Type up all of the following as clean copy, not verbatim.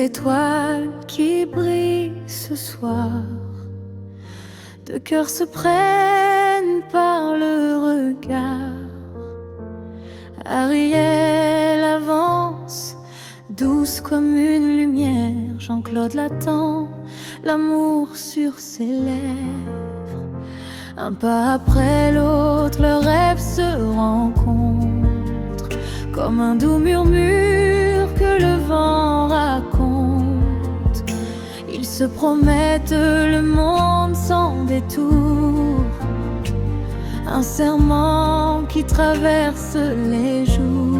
étoiles qui brillent ce soir. Deux cœurs se prennent par le regard. Ariel avance, douce comme une lumière. Jean-Claude l'attend, l'amour sur ses lèvres. Un pas après l'autre, leurs rêves se rencontrent, comme un doux murmure que le vent raconte. Ils se promettent le monde sans détour, un serment qui traverse les jours.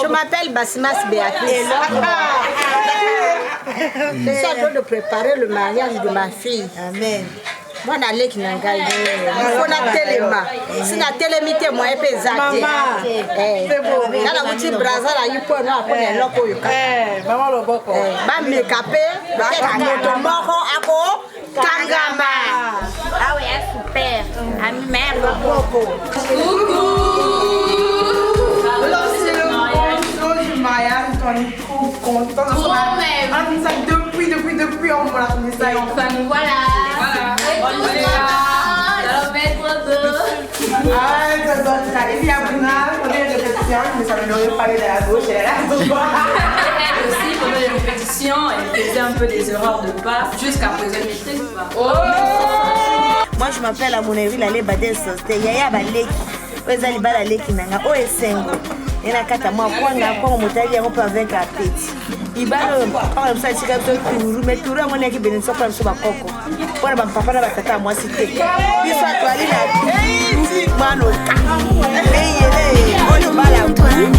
Je m'appelle Basmas Béatrice. C'est ça de préparer le mariage de ma fille. Amen. Moi, je suis il faut na telema. Si na telemite moi et pesate. C'est bon. Là la outil braza la yupo no apone loko yuka. Maman le boko. Ba mekapé, ba moto moko ako kangama. Ah oui, super. À mi mère le boko. Alors c'est le jour du mariage, on est trop contents. On a fait ça depuis, on l'a fait ça. Et enfin, nous voilà. On est là. Alors, maître de. Ah, ça donne ça. Et puis, après, on a des répétitions, mais ça ne nous pas de la gauche et de la droite. Elle aussi, pendant les répétitions, elle faisait un peu des erreurs de pas. Jusqu'à présent, elle maîtrise pas. Moi, je m'appelle Amouneri, la Lebadès. C'était Yaya Baleki. Ozali Bala Leki Nanga. Oh, et Sengo. Et la kata moi, quand on m'a dit qu'on peut vaincre à petit. Il va le faire si quelqu'un peut mais tout le monde est qui bénit pas sur ma coco. Pour le papa n'a pas tata moi c'était. Il soit toi il a mano. On le bala Antoine.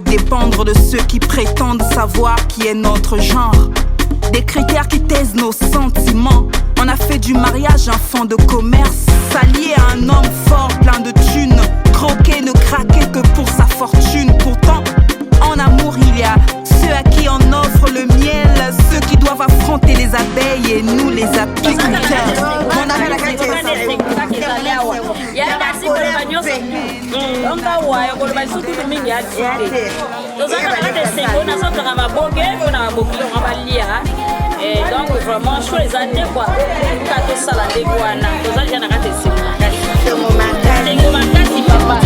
Dépendre de ceux qui prétendent savoir qui est notre genre. Des critères qui taisent nos sentiments. On a fait du mariage un fonds de commerce. S'allier à un homme fort, plein de thunes. Croquer, ne craquer que pour sa fortune. Pourtant, en amour, il y a ceux à qui on offre le miel. Ceux qui doivent affronter les abeilles et nous les apiculteurs. Mon ami, la donc vraiment je les athées quoi quand ça la dégoana tous les gens n'ont pas de papa.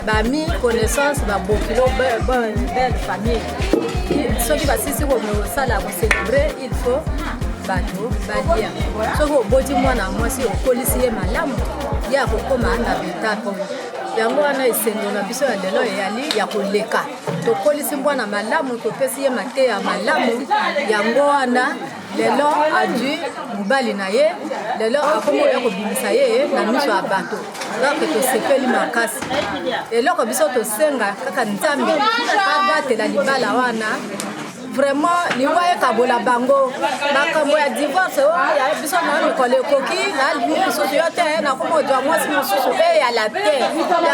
Bami connaissance ba bokilo belle famille. Ceux qui va sisi ko mo sala ko célébrer il faut bato badia. So ko boti mwana mwasi okolisi ye malamu ya ko koma na betapo. Yango wana esengo na biso ya lelo yali ya koleka. To kolisi mwana malamu ko pesi ye mate ya malamu yango wana lelo adu mobali na ye lelo akomo ya kobimisa ye na miso ya bato. Donc to sepeli makasi eloko biso to senga kaka nzambe abatela libala wana vraiment liwa ekabola bango makambo ya divorce oyo ya biso na mikolo ekoki na misusu yo te nakomodwa mwasi mosusu eyala te ya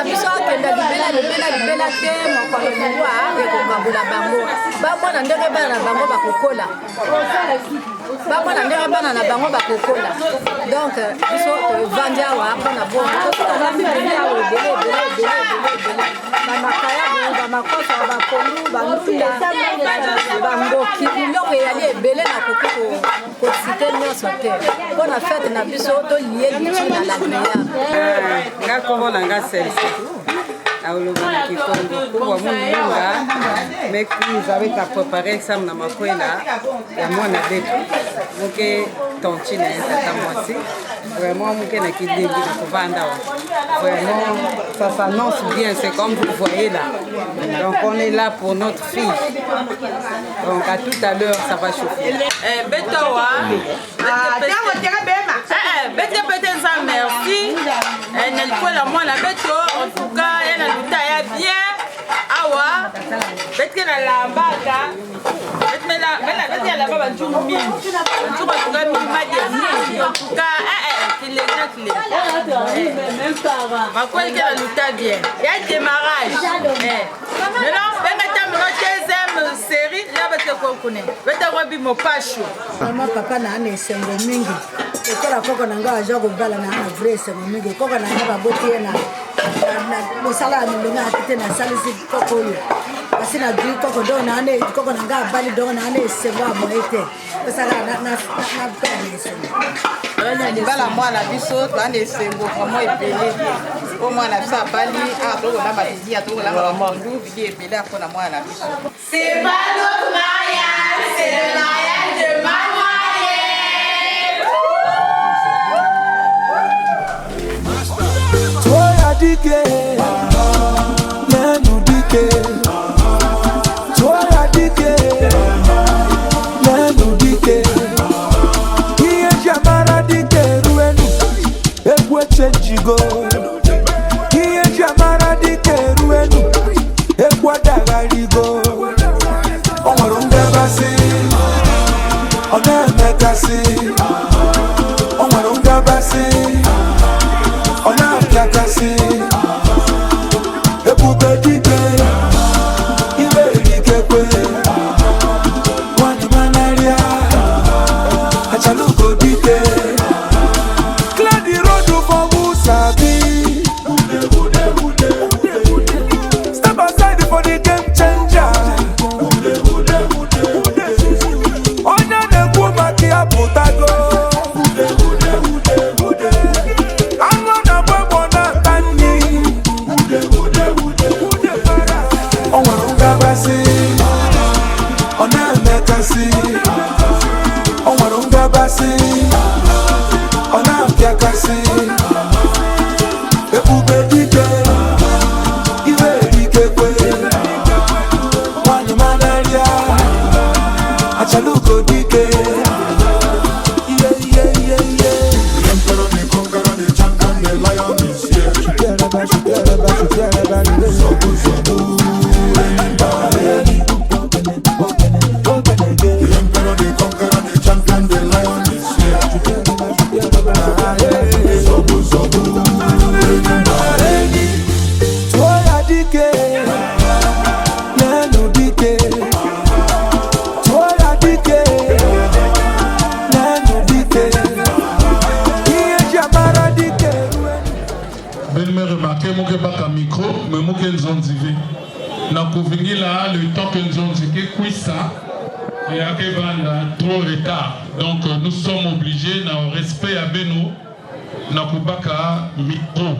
biso akenda libela te mokolo liwa ekokabola bango bamona ndenge bana na bango bakokola bana na bango bakokola donc biso toevandi awa mpona bototokamibeli awa ebele bamakaya bamakosa bapondu bantunda bangoki biloko eyali ebele na koki kosite nyonso te mpona fete na biso tolie litu na l'agréable nga kombo na nga selsi naolobana kikongo kubwa mununga mekuiz avec à préparer examen na makwela ya mwana betu moke tonti na ye tata mwasi vraiment moke na kideli na kovanda wa vraiment ça s'annonce bien, c'est comme vous voyez là, donc on est là pour notre fille, donc à tout à l'heure ça va chauffer. Betowa Bete merci la moi la beto en tout cas elle a bien awa bete na la mbaka bete la la baba tu mi tu vas trouver mi en tout cas ma quoi elle a luta bien il y a démarrage maintenant deuxième série là bete ko kune bete ko bi mo pasho mama papa na ane sengo mingi ekola koko na nga aja kobala na ana vrai sengo mingi koko na nga baboti ye na mosala ya milongo atete na salisi koko oyo kasi na dui koko do na ane koko na nga abali do na ane esengo ya moye te osaka na pene esengo bala mwana biso twana esengo vraiment ebele po mwana biso abali tokola batidi tokola mapondu bidi ebele apona mwana biso. C'est pas notre mariage, c'est le mariage de Manuel. Toya dike, nenu dike. Toya dike, nenu dike. Iye jamara dike ruenu, ekwe chenjigo. Iye jamara dike ruenu, ekwa dagarigo. Omorunga basi, onemekasi. Omorunga basi, onapiakasi. Ebube dike, ibe dike kwe. Wani manaria, achaluko dike. Clear the road for Musabi. Step aside for the game changer. Onya nekwu maki aputago. Anga na bwebo na tani. Onwarunga basi. Ona mekasi. Onwarunga basi. Ona mkiakasi. Ebube dike. Iwe dike kwe. Wani manaria. Achaluko dike. Toya dike, nenu dike. Toya dike, nenu dike. Iye jamara dike. Ben me remarqué mon baka micro mais mon nzonzive na kuvingila le temps que nzonzike kwisa et akebanda trop retard donc nous sommes obligés na respect à beno na kubaka micro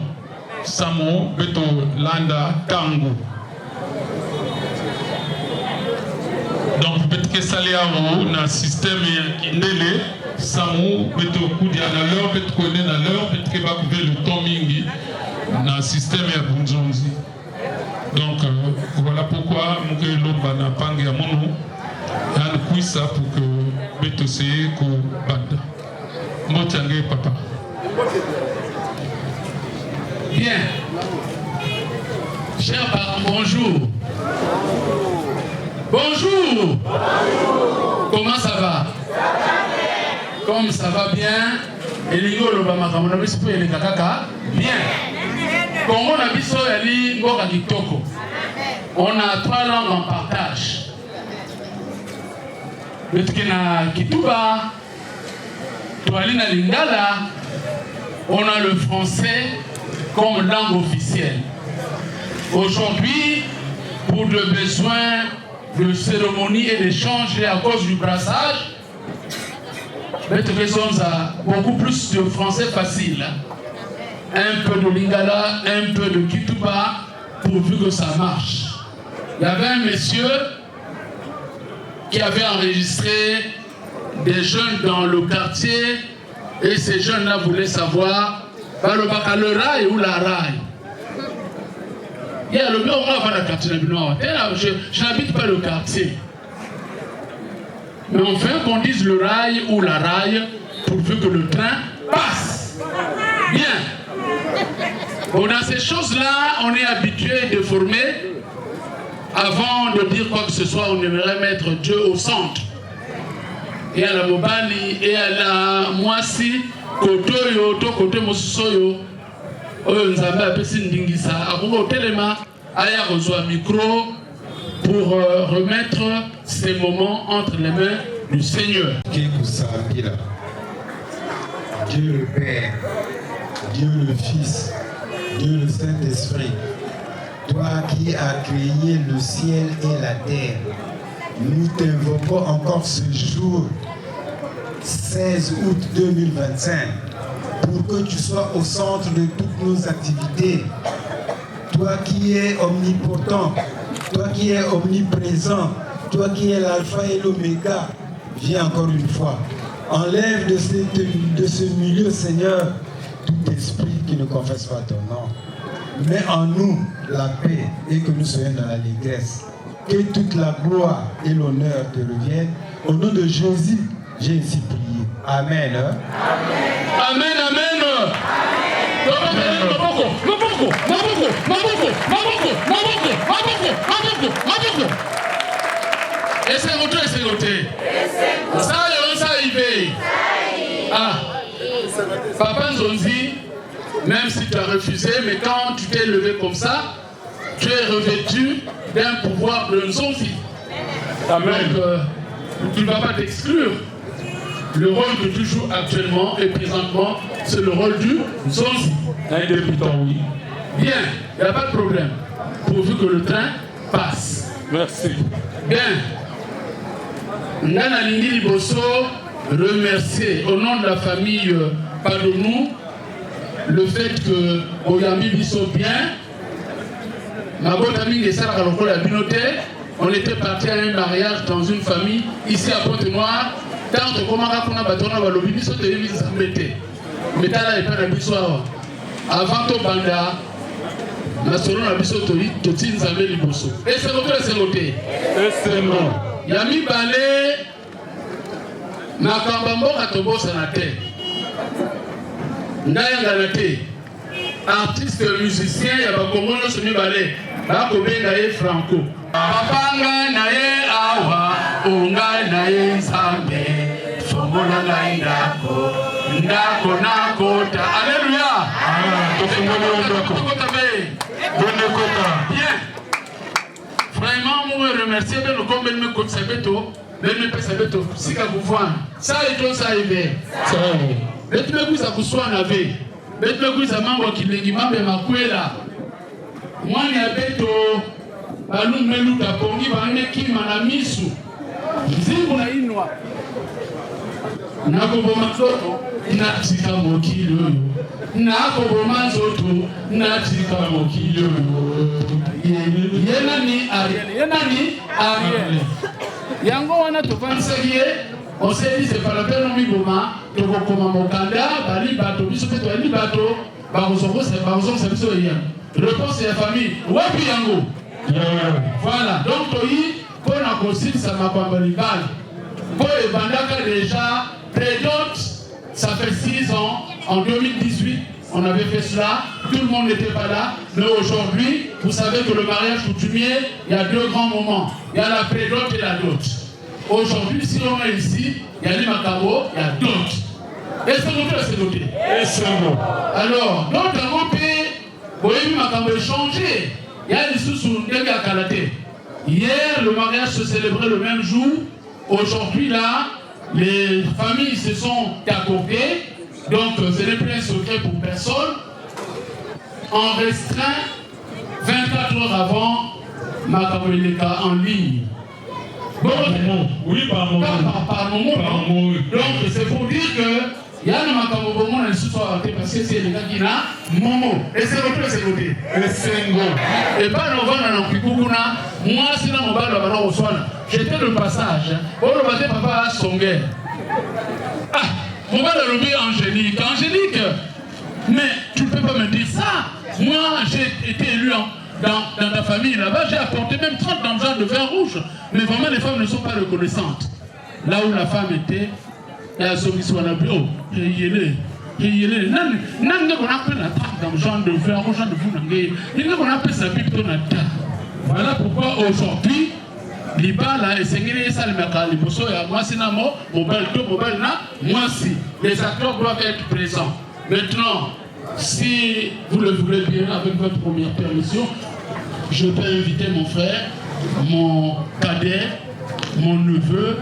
samo beto landa tango donc peut-être que ça l'est na système kindele samo beto kudia na l'heure peut-être connaît na l'heure peut-être que va couper le temps mingi na système ya bunzonzi donc voilà pourquoi muke lomba na pange ya mono yan kuisa pour que beto seye ko banda motiange papa bien chers parents bonjour Bonjour. Comment ça va? Comme ça va bien. Et l'Igolo Bamaka, mon ami, c'est pour les Kakaka. Bien. Congo Nabiso Yali Ngoka Kitoko. On a 3 langues en partage. Le Tukina Kituba, Toualina Lingala, on a le français comme langue officielle. Aujourd'hui, pour des besoins de cérémonie et d'échange et à cause du brassage, on a beaucoup plus de français facile. Un peu de lingala, un peu de kituba, pourvu que ça marche. Il y avait un monsieur qui avait enregistré des jeunes dans le quartier et ces jeunes-là voulaient savoir le baccalauréat ou la raille. Il y a le mieux, on va dans le quartier. Je n'habite pas le quartier. Mais enfin qu'on dise le rail ou la raille pourvu que le train passe. Bien. Bon, dans ces choses-là, on est habitué de former. Avant de dire quoi que ce soit, on aimerait mettre Dieu au centre. Et à la Mobali, et à la Moisi, Kotoyo, Tokote Mosusoyo, Nzambe Apesi Ndingisa, Akongo Telema, Aya reçoit un micro pour remettre ces moments entre les mains du Seigneur. Dieu le Père, Dieu le Fils, Dieu le Saint-Esprit, toi qui as créé le ciel et la terre, nous t'invoquons encore ce jour, 16 août 2025, pour que tu sois au centre de toutes nos activités. Toi qui es omnipotent, toi qui es omniprésent, toi qui es l'alpha et l'oméga, viens encore une fois. Enlève de ce milieu, Seigneur, tout esprit qui ne confesse pas ton nom. Mets en nous la paix et que nous soyons dans l'allégresse. Que toute la gloire et l'honneur te reviennent. Au nom de Jésus, j'ai ainsi prié. Amen. Amen, amen. Ah, Papa Nzonzi, même si tu as refusé, mais quand tu t'es levé comme ça, tu es revêtu d'un pouvoir de Nzonzi. Amen. Donc, tu ne vas pas t'exclure. Le rôle que tu joues actuellement et présentement, c'est le rôle du Nzonzi. Un débutant, oui. Bien, il n'y a pas de problème. Pourvu que le train passe. Merci. Bien. Nana Lindi Liboso, remercier au nom de la famille Padonou le fait que Oyambi Bisso bien, Mabotami et Sarah Kaloko la Binote, on était parti à un mariage dans une famille ici à Pointe-Noire. Tant que Komara Kuna Batona Balobi Bisso te Yemi Zambete. Metala et Pana Bisso avant to Banda, Nasoro na Bisso Toti Nzambe Liboso. Et c'est côté. C'est non. Yami Balé. Nakambambo Katobosa na te. Ndayanga na te. Artiste musicien ya bakongo no semi balé. Bakobenga ye Franco. Papanga na ye awa, unga na ye Nzambe. Fongola na indako. Ndako na kota. Alléluia. Tofungole ndako. Bonne kota. Bien. Vraiment, moi remercier de nous comme me côte sabeto. Même pas sabeto. Si ka pouvoir. Ça et tout ça hiver. Ça. Betme kuza kuswa na ve. Betme kuza mambo kilengi mambe makwela. Mwani ya beto balu melu kapongi bane kima na misu. Mzingu na inwa. Nakoboma zoto natika mokilo. Nakoboma zoto natika mokilo. Yenani Ariel. Yango wana tofanserie. On s'est dit, c'est pas la peine de Miboma, de Bokoma Mokanda, Bali Bato, Bissopeto, Ali Bato, Barosongo, c'est Barosongo, c'est Bisso hier. Réponse c'est la famille. Wapi Yango. Voilà. Donc, Toyi, pour la consigne, ça m'a pas mal. Pour les Bandaka déjà, prédote, ça fait 6 ans, en 2018, on avait fait cela, tout le monde n'était pas là, mais aujourd'hui, vous savez que le mariage coutumier, il y a deux grands moments. Il y a la pré-dot et la dot. Aujourd'hui, si on est ici, il y a les macabos, il y a dot. Et c'est doté. Et c'est bon. Alors, donc, dans mon pays, vous voyez, les macabos changé. Il y a des sous-sous, des gars kalaté. Hier, le mariage se célébrait le même jour. Aujourd'hui, là, les familles se sont accordées. Donc, ce n'est plus un secret pour personne. On restreint 24 heures avant Makaboeleka en ligne. Bon, oui, par moment. Par moment. Donc, c'est pour dire que il y a le Makabobo, on a le sous-soir parce que c'est les gars qui n'ont Momo. Et c'est l'autre, c'est l'autre. Et c'est un gros. Et pas le vent dans le Kikoukuna. Moi, c'est dans mon bar, le ballon au soir. J'étais le passage. Oh, le matin, papa a songué. Ah, mon bar, le lobby Angélique. Angélique, mais tu ne peux pas me dire ça. Moi, j'ai été élu dans ta famille là-bas. J'ai apporté même 30 dans de vin rouge. Mais vraiment, les femmes ne sont pas reconnaissantes. Là où la femme était, il y a ceux qui sont là, oh, il qu'on appelle la table dans le genre de vin rouge, genre de bounangé. Il qu'on appelle ça bipto na ta. Voilà pourquoi aujourd'hui, Libala et Sengiri et Salimaka, les Bosso et Aguasinamo, mobile 2, mobile na, moi si. Les acteurs doivent être présents. Maintenant, si vous le voulez bien, avec votre première permission, je peux inviter mon frère, mon cadet, mon neveu,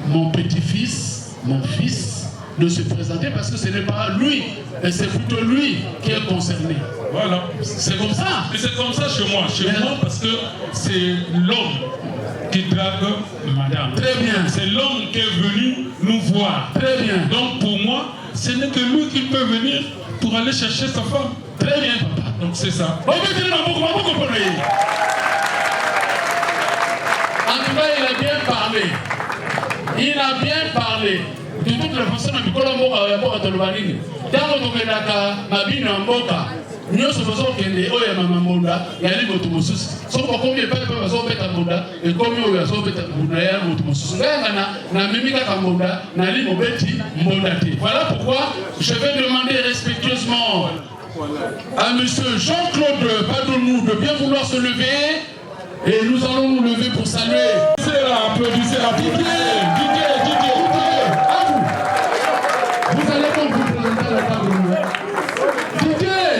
mon petit-fils, mon fils, de se présenter parce que ce n'est pas lui, et c'est plutôt lui qui est concerné. Voilà. C'est comme ça. Et c'est comme ça chez moi. Chez moi, parce que c'est l'homme qui drague madame. Très bien. C'est l'homme qui est venu nous voir. Très bien. Donc pour moi, ce n'est que lui qui peut venir pour aller chercher sa femme. Très bien, papa. Donc c'est ça. En tout cas, il a bien parlé. Il a bien parlé. De toute la façon, on a mboka tolobanini. Tango tokenaka mabino mboka. Nyonso façon kende oya mama monda ya li moto mosusu. Soko komi pa pa bazo beta monda e komi oya bazo beta monda ya moto mosusu. Ngana na mimi kaka monda na li mobeti monda te. Voilà pourquoi je vais demander respectueusement à monsieur Jean-Claude Padonou de bien vouloir se lever et nous allons nous lever pour saluer. C'est là, applaudissez la Didier. Vous allez donc vous présenter à la table. Didier!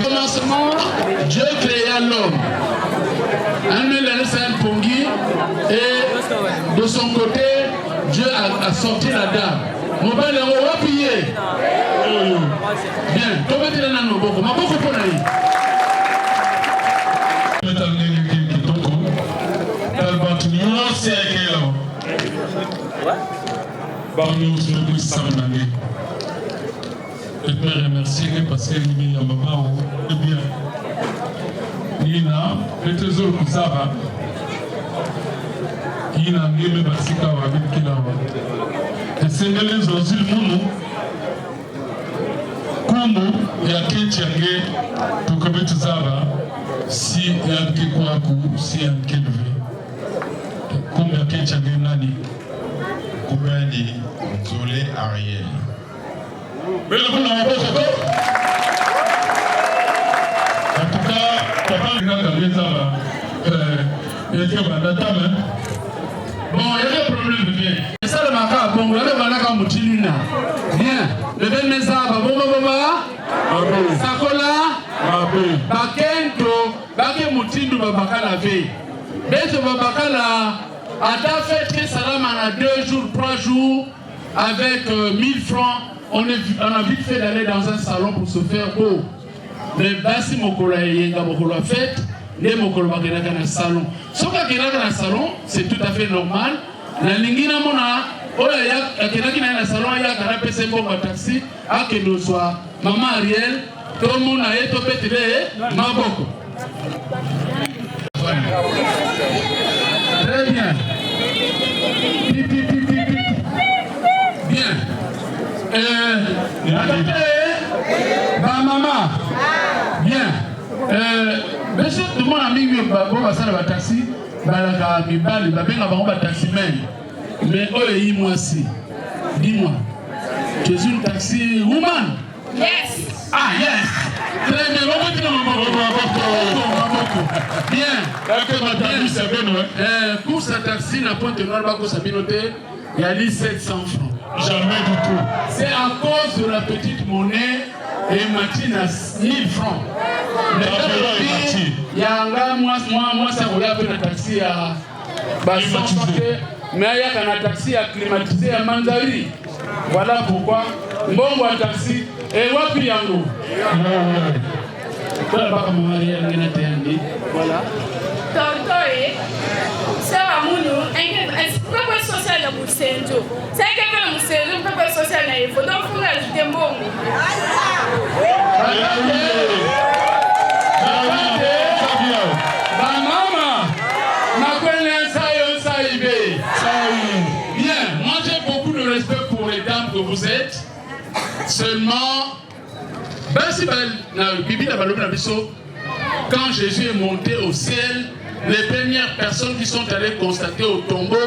Commencement, Dieu créa l'homme. Et de son côté, Dieu a sorti la dame. Mon père est au pied. Bien, comment est-ce que tu as je peux remercier parce que il y a maman ou bien Nina le trésor kusaba Nina ngeme basika wa bikila wa esengele zozil munu kumu ya kichange tukabetu zaba si ya kikwaku si ya kelve kumu ya kichange nani Koubani Nzole Ariel. Mais le coup n'a pas fait. En tout cas, papa il a gagné ça là. Il était à la table. Bon, il y a des problèmes bien. Et ça le maca, bon, le maca moutilina. Bien. Le ben mesa, bon, Sakola. Bakento, baké moutindu babakala ve. Beto babakala a fait que Salam a 2 jours, 3 jours avec 1000 francs. On a vite fait d'aller dans un salon pour se faire beau. Mais basi mokola yenga mokola fête, les mokola bakena kana salon. Soka kena kana salon, c'est tout à fait normal. La lingina mona, oya ya kena kana salon ya kana pese mbongo taxi, akendo soit maman Ariel, tout le monde a été pété maboko. Très bien. Bien. Maman, bien. Monsieur, tout le monde a mis un taxi, mais moi aussi. Dis-moi, tu es une taxi woman? Yes. Ah, yes. Très bien. Bien. Course à taxi, la pointe noire, il y a 700 francs. Jamais du tout. C'est à cause de la petite monnaie et Martine à 1000 francs. Il y a un gars, moi, ça voulait appeler un taxi à climatisé. Mais il y a un taxi à climatisé à Manzari. Voilà pourquoi. Bon, un taxi. Et wapi yango. Voilà. Tontoye, Sarah Mounou, un propre social à Moussenjo. C'est quelqu'un de Moussenjo, un propre social à Evo. Donc, il faut ajouter un bon. Bien, moi j'ai beaucoup de respect pour les dames que vous êtes. Seulement, quand Jésus est monté au ciel, les premières personnes qui sont allées constater au tombeau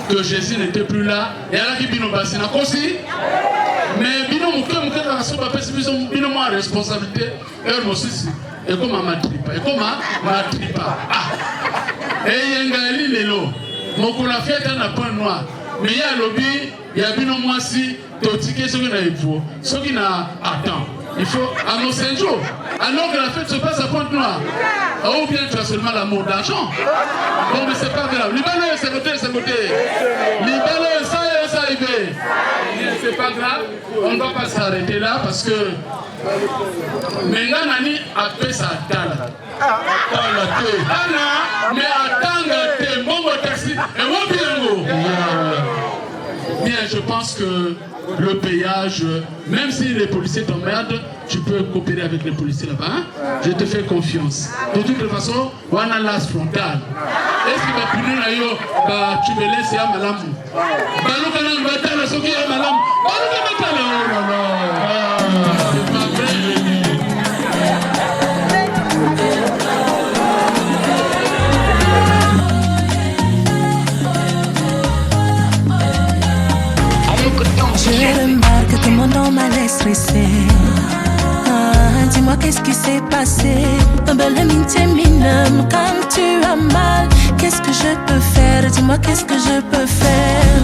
que Jésus n'était plus là, et alors qui bino basina kosi, mais bino muke la sopa pesi bino moi responsabilité, et moi aussi, et comme ma tripa, et yengali lelo, mokola fiata na point noir, mais il y a lobby, il y a bino moi si, totike ce qui n'a info, ce qui n'a attend. Il faut à nos 5 jours. Alors que la fête se passe à Pointe-Noire. Ou bien tu as seulement l'amour d'argent. Bon, mais c'est pas grave. Libano, c'est côté, c'est côté. Libano, ça y est, ça y est. c'est pas grave, on ne va pas s'arrêter là parce que maintenant Nani a fait sa tala. Mais attends, bon taxi, et mon piano. Bien, je pense que le péage, même si les policiers t'emmerdent, tu peux coopérer avec les policiers là-bas. Hein? Je te fais confiance. De toute façon, on a l'as frontal. Est-ce que tu me laisses à madame? Je remarque que mon nom m'a laissé stressé. Dis-moi qu'est-ce qui s'est passé. Quand tu as mal, qu'est-ce que je peux faire? Dis-moi qu'est-ce que je peux faire?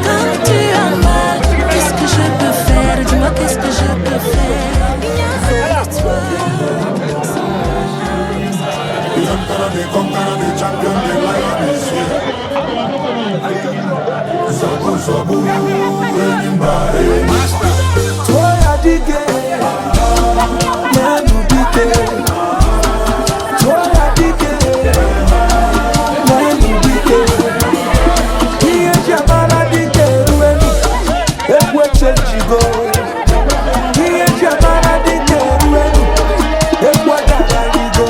Quand tu as mal, qu'est-ce que je peux faire? Dis-moi qu'est-ce que je peux faire? The conqueror, the champion, the lion is here. Sabu, sabu, master. Toya dike, nenu dike. Toya dike, nenu dike. Iye jamara dike, rueni. Ekwe chenjigo. Iye jamara dike, rueni. Ekwe dagaligo.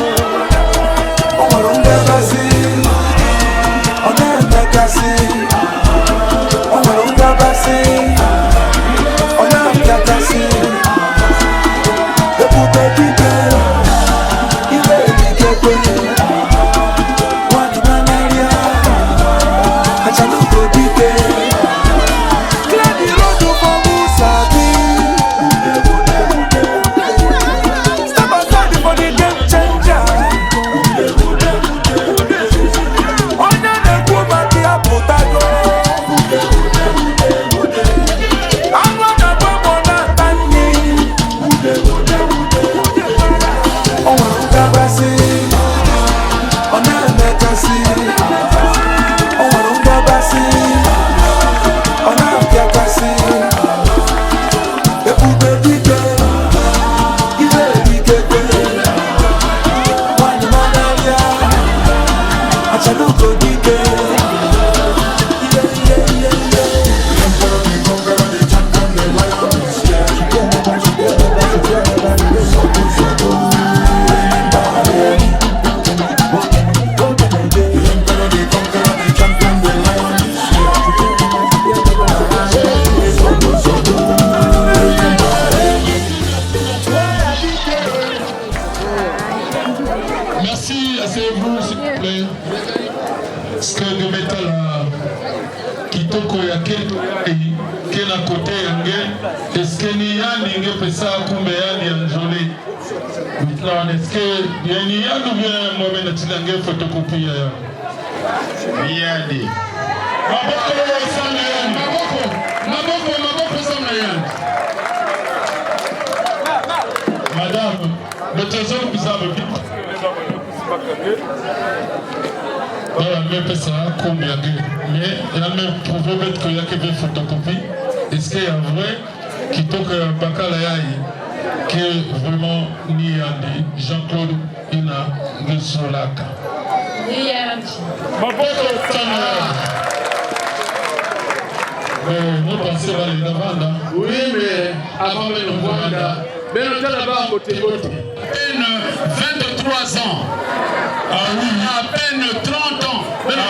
Madame, le trésor vous a remis. Mais ça combien de mais elle a même prouvé qu'il y a que des photocopies. Est-ce qu'il y a vrai qui toque Bakalayai que vraiment ni Jean-Claude Ina Ngesolaka? Vous pensez à les Navanda? Oui, mais avant le Rwanda, mais le là-bas, à peine 23 ans. Ah oui. À peine 30 ans. Mais le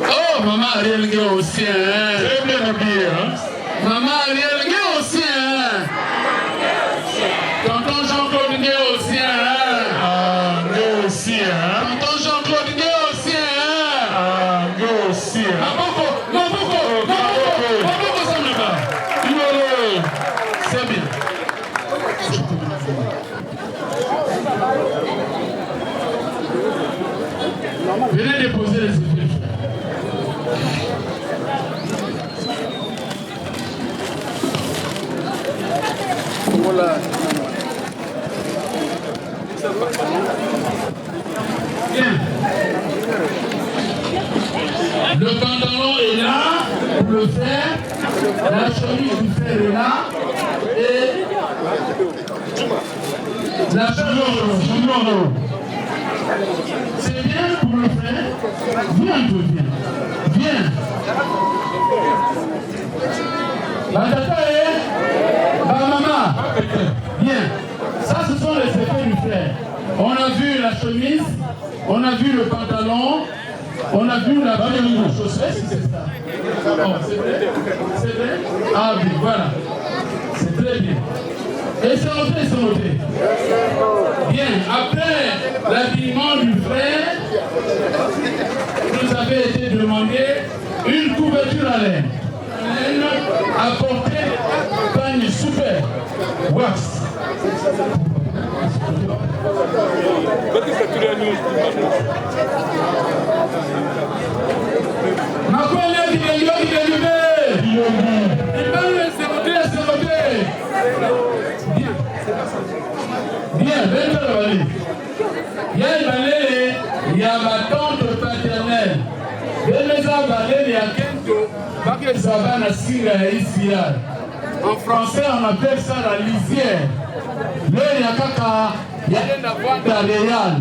oh, maman Ariel Gué aussi, hein. Très bien habillé, hein. Maman Ariel Gué aussi, hein. Tonton Jean-Claude Gué aussi, hein. Ah, Gué aussi, hein. Tonton Jean-Claude Gué aussi, hein. Ah, Gué aussi, hein. Maboko, ça me va. C'est bien. Venez déposer les effets. Bien. Le pantalon est là pour le faire. La chemise du fer est là. Et la chemise. C'est bien pour le faire. Viens un peu, viens. Viens. La tata est. La maman. Bien. Ça, ce sont les effets du fer. On a vu la chemise, on a vu le pantalon, on a vu la chaussette, si c'est ça. Oh, c'est vrai? C'est vrai? Ah oui, voilà. C'est très bien. Et c'est noté, c'est noté. Bien, après l'habillement du frère, vous avez été demandé une couverture à laine. Laine apportée pagne super. Wax. Bien, il y a une balai, il y a ma tante paternelle. En français, on appelle ça la lisière. Là, il y a kaka, il y a une boîte d'Aréal.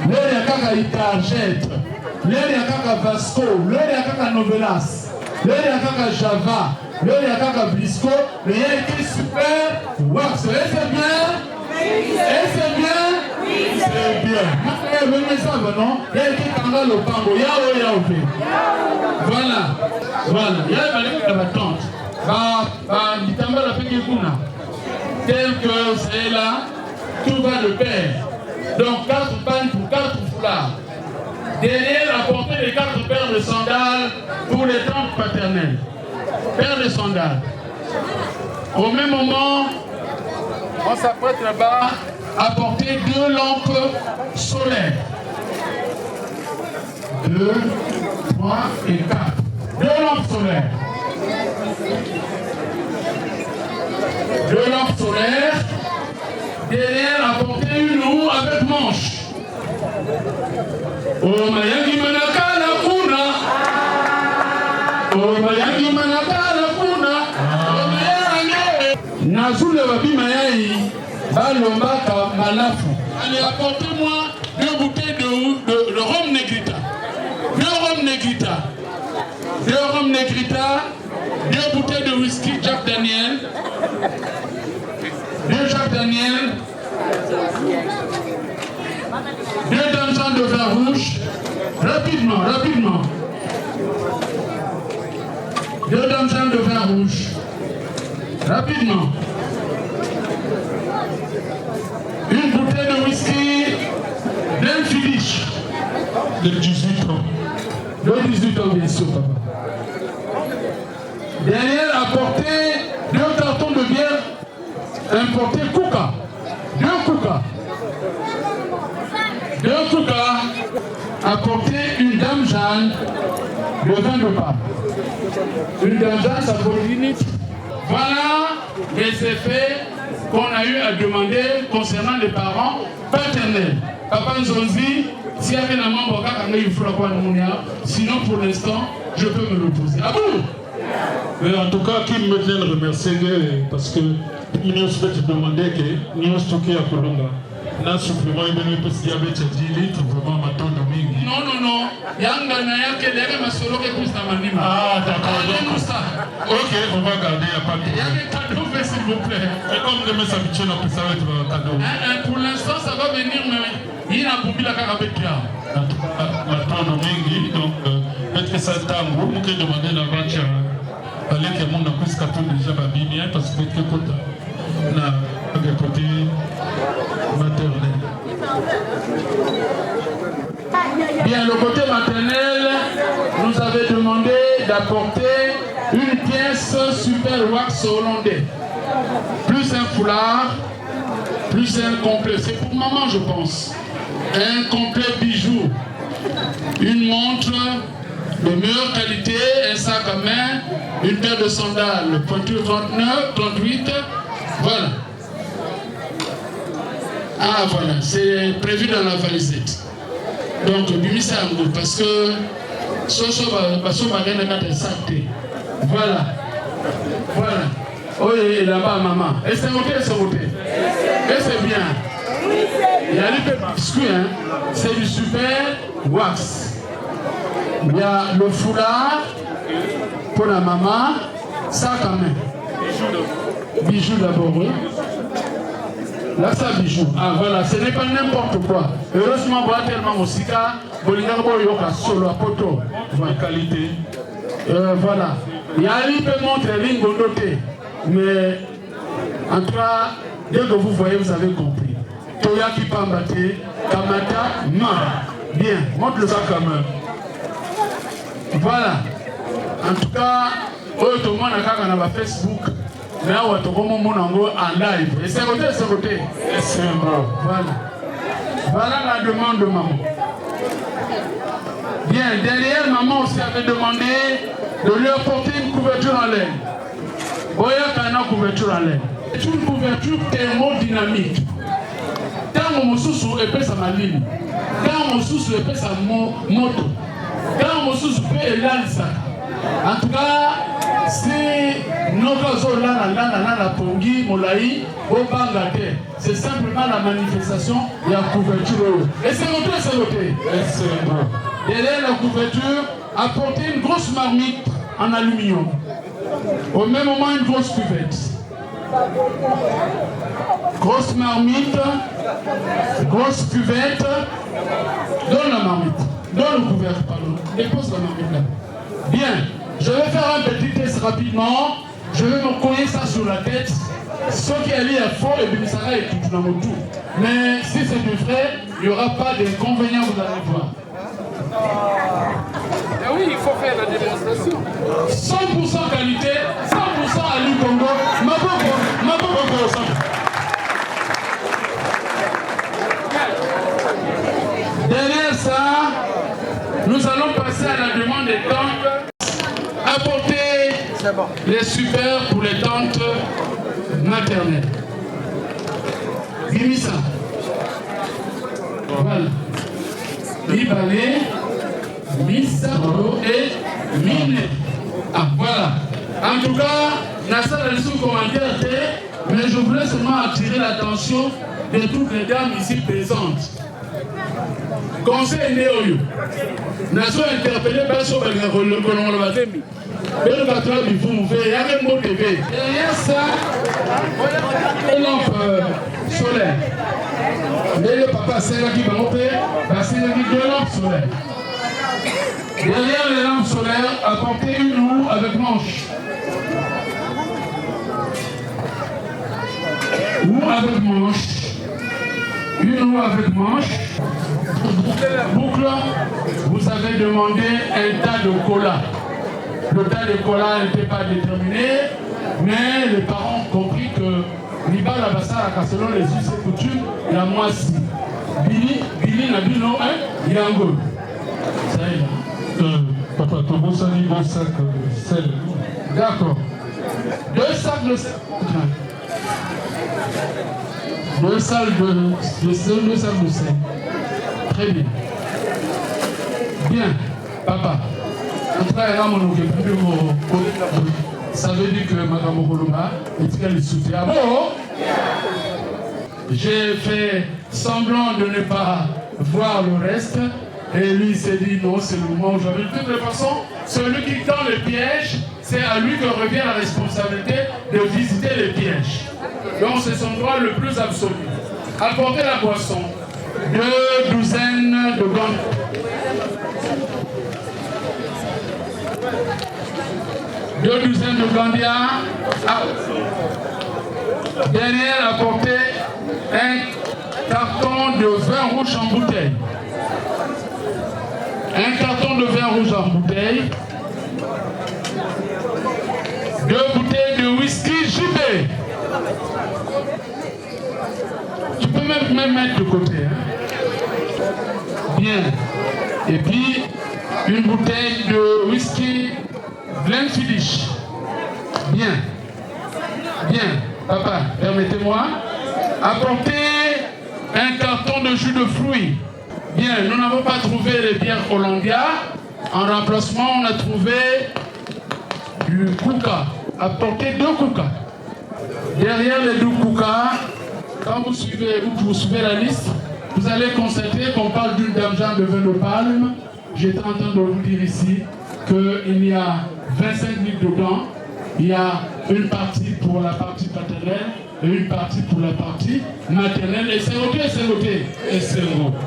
Là, il y a kaka Itargette. Là, il y a kaka Vasco. Là, il y a kaka Novelas. Là, il y a kaka Java. Là, il y a kaka Blisco. Là, il y a écrit super wax. Et c'est bien? Et c'est bien? C'est bien. Venez ça, non? Il y a écrit Kanga Lopango. Yao, yao, voilà. Voilà. Il y a ma tante. Tel que c'est là, tout va de pair. Donc 4 pagnes pour 4 foulards. Derrière, apporter les 4 paires de sandales pour les tantes paternelles. Paires de sandales. Au même moment, on s'apprête là-bas à porter 2 lampes solaires. 2, 3 et 4. 2 lampes solaires. 2 lampes solaires. Derrière, apporter une roue avec manche. Oh Mayagi Manakala Kuna. Oh Mayagi Manakala Kuna. Nazule Wabi Mayayi. Balombaka Malafu. Allez, apportez-moi 2 bouteilles de rhum Negrita. 2 rhum Negrita. 2 rhum Negrita. 2 bouteilles de whisky Jack Daniel. 2 Jack Daniel. 2 damsons de vin rouge. Rapidement, rapidement. 2 damsons de vin rouge. Rapidement. Une bouteille de whisky d'un Philippe. De 18 ans. De 18 ans, bien sûr, papa. Derrière, apporter 2 cartons de bière importés Kuka. 2 Kuka. 2 Kuka. Apporter une dame Jeanne de vin de pape. Une dame Jeanne, ça vaut 10 litres. Voilà les effets qu'on a eu à demander concernant les parents paternels. Papa Nzonzi, s'il y avait un membre, sinon pour l'instant, je peux me reposer. Ah bon? Mais en tout cas, qui me vient remercier parce que nous souhaitons demander que nous stocker à Colomba. Là, supplément, il y a un diabète de 10 litres, vraiment, ma tonne de mingi. Non, non, non. Yanga na yake lege masolo ke plus na manima. Ah, d'accord. Ok, on va garder, il n'y a pas de problème. Yanga cadeau, s'il vous plaît. Et comme demain, ça va être un cadeau. Pour l'instant, ça va venir, mais il a boubi la carabette là. Ma tonne de mingi, donc, peut-être que ça tango, nous qui demandons la voiture. Allez, que mon accueil capable déjà babimien, parce que peut-être que na côté maternel. Bien, le côté maternel nous avait demandé d'apporter une pièce super wax hollandais. Plus un foulard, plus un complet. C'est pour maman, je pense. Un complet bijou. Une montre de meilleure qualité, un sac à main, une paire de sandales, pointure 39, 38. Voilà. Ah voilà, c'est prévu dans la valisette. Donc, bimisa yango parce que soso baso bagenda kata santé. Voilà. Voilà. Oh, et là-bas, maman. Et c'est voté, c'est voté. Et c'est bien. Il y a les biscuits, hein. C'est du super wax. Il y a le foulard pour la maman. Ça quand même. Bijoux d'abord, oui. Là, ça bijoux. Ah voilà, ce n'est pas n'importe quoi. Heureusement, voilà tellement aussi car Bolinga Boyoka solo à poto. Voilà, qualité. Voilà. Il y a un peu montré Ringodoté. Mais en tout cas, dès que vous voyez, vous avez compris. Toya qui pambate, Kamata, non. Bien, montre-le ça quand même. Voilà. En tout cas, tout le monde a un Facebook. Mais on va te en live. Et c'est côté, c'est côté. C'est bon. Voilà. Voilà la demande de maman. Bien, derrière, maman aussi avait demandé de lui apporter une couverture en laine. Boya kana couverture en laine. C'est une couverture thermodynamique. Quand on sous épais sa ligne, quand on sous épais sa moto, quand on sous épais ça. En tout cas, si nous la pongi, molaï, au bangate, c'est simplement la manifestation de la couverture. Et c'est noté, c'est noté. Derrière la couverture, apporter une grosse marmite en aluminium. Au même moment, une grosse cuvette. Grosse marmite, grosse cuvette. Donne la marmite. Donne le couvercle, pardon. Dépose la marmite là. Bien. Je vais faire un petit test rapidement. Je vais me coller ça sur la tête. Ce qui est lié à faux et bien ça va être tout dans mon tour. Mais si c'est du vrai, il n'y aura pas d'inconvénient, vous allez voir. Ah oui, il faut faire la démonstration. 100% qualité, 100% à l'Ukongo. Ma pauvre. Derrière ça, nous allons passer à la demande des tantes. Apporter les super pour les tantes maternelles. Gimisa. Voilà. Libane, Misaro et Mine. Ah, voilà. En tout cas, Nassa a laissé un commentaire, mais je voulais seulement attirer l'attention de toutes les dames ici présentes. Conseil Néoyo. Nassa a interpellé Basso le colon le Batemi. Le patron du Foumouvé, il y a un mot TV. Derrière ça, une lampe solaire. Mais le papa, c'est là qui va monter, c'est là qui deux lampes solaires. Derrière les lampes solaires, apportez une roue avec manche. Roue avec manche. Une roue avec manche. Boucle, vous avez demandé un tas de cola. Le tas de cola n'était pas déterminé, mais les parents ont compris que l'Ibala Bassara, selon les us et coutumes, la moissie. Billy n'a dit non, Yango. Ça y est. Papa, ton bon salut, bon sac sel. D'accord. 2 sacs de sel. 2 sacs de sel. Très bien. Bien, papa. En tout cas, ça veut dire que Madame Kolomba est le soutien. Bon, j'ai fait semblant de ne pas voir le reste. Et lui s'est dit non, c'est le moment où j'avais. De toute façon, celui qui tend le piège, c'est à lui que revient la responsabilité de visiter les pièges. Donc c'est son droit le plus absolu. Apporter la boisson. 2 douzaines de gants. Deux douzaines de Gandia. Derrière, apporter un carton de vin rouge en bouteille. Un carton de vin rouge en bouteille. 2 bouteilles de whisky JB. Tu peux même mettre de côté. Hein? Bien. Et puis, une bouteille de whisky Glenfiddich. Bien. Bien. Papa, permettez-moi. Apporter un carton de jus de fruits. Bien, nous n'avons pas trouvé les bières Hollandia. En remplacement, on a trouvé du Kuka. Apportez 2 Kuka. Derrière les 2 Kuka, quand vous suivez la liste, vous allez constater qu'on parle d'une dame de vin de palme. J'étais en train de vous dire ici qu'il y a 25 litres dedans. Il y a une partie pour la partie paternelle et une partie pour la partie maternelle. Et c'est noté, c'est noté. Et c'est noté.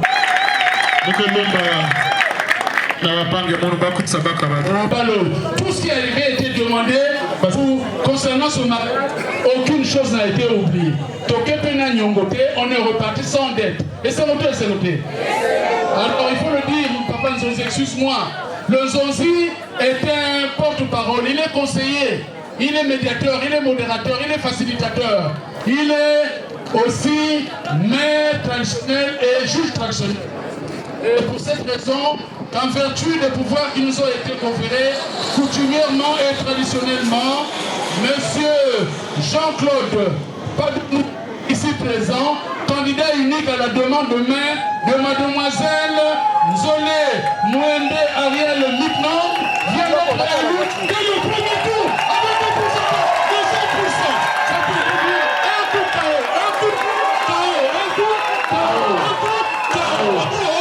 Tout ce qui avait été demandé concernant ce mariage, aucune chose n'a été oubliée. On est reparti sans dette. Et c'est noté, c'est noté. Alors il faut le dire, papa Nzonzi, excuse-moi. Le Nzonzi est un porte-parole, il est conseiller, il est médiateur, il est modérateur, il est facilitateur. Il est aussi maire traditionnel et juge traditionnel. Et pour cette raison, en vertu des pouvoirs qui nous ont été conférés, coutumièrement et traditionnellement, Monsieur Jean-Claude Padoumou, ici présent, candidat unique à la demande de main de Mademoiselle Nzolé Mwende Ariel Mitnon, vient d'être élu dès le premier tour avec un pourcentage de 5%. Ça peut dire un coup KO, un coup KO, un coup KO, un coup KO.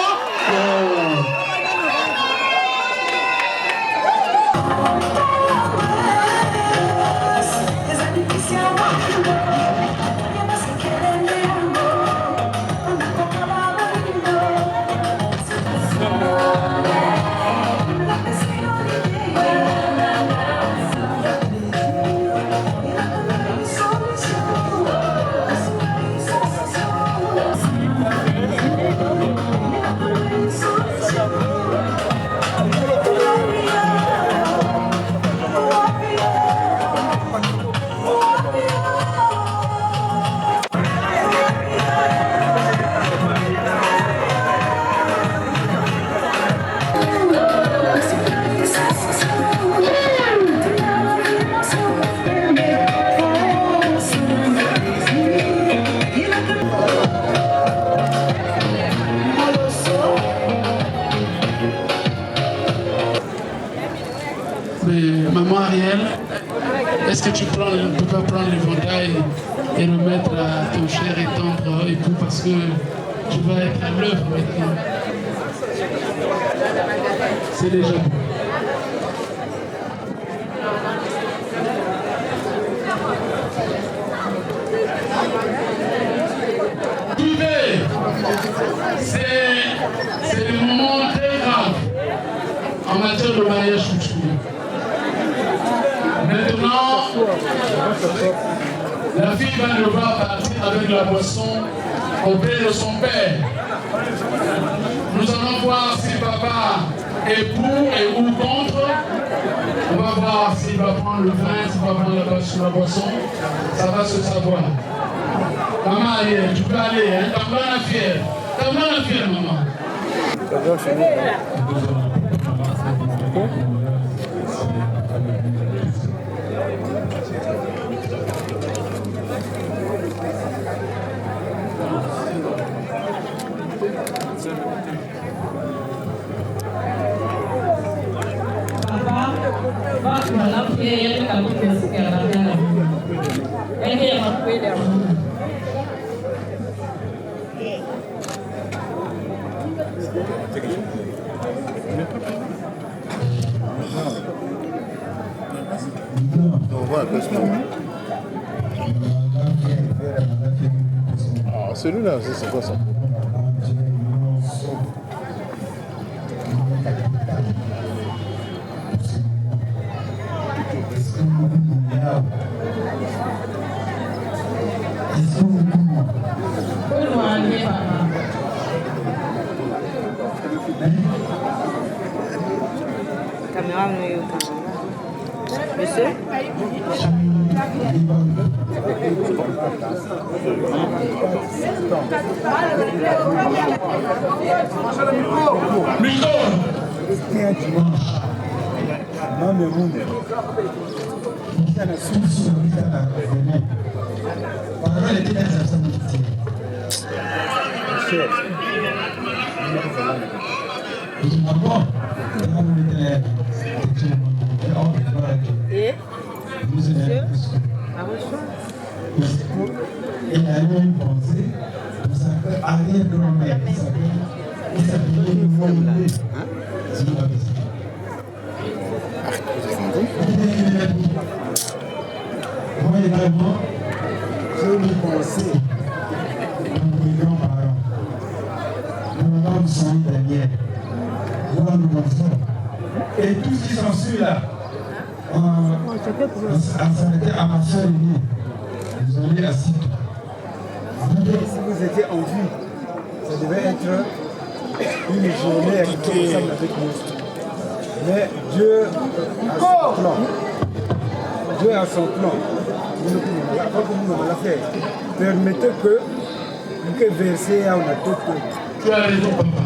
Maman Ariel, est-ce que tu peux pas prendre l'éventail et remettre à ton cher et tendre époux parce que tu vas être à l'œuvre maintenant. C'est déjà bon. C'est des moments très graves en matière de mariage coutumier. Maintenant, la fille va devoir partir avec la boisson auprès de son père. Nous allons voir si papa est pour et ou contre. On va voir s'il va prendre le vin, s'il va prendre la boisson. Ça va se savoir. Maman, allez, tu peux aller, hein? T'as plein la fière. T'as plein la fière, maman. Ah, celui-là, c'est quoi ça? Caméra, monsieur? cher. Il a eu une pensée pour sa arrière-grand-mère qui s'appelait Moïse. Moi également, j'ai eu une pensée pour mes grands-parents. Mon homme Saint Daniel, moi nous enfants, et tous qui sont ceux là, à ma soeur aînée, vous allez assis. Si vous étiez en vie, ça devait être une journée ensemble avec nous. Mais Dieu a son plan. Dieu a son plan. Permettez que vous versez à la tête. Tu as raison, papa.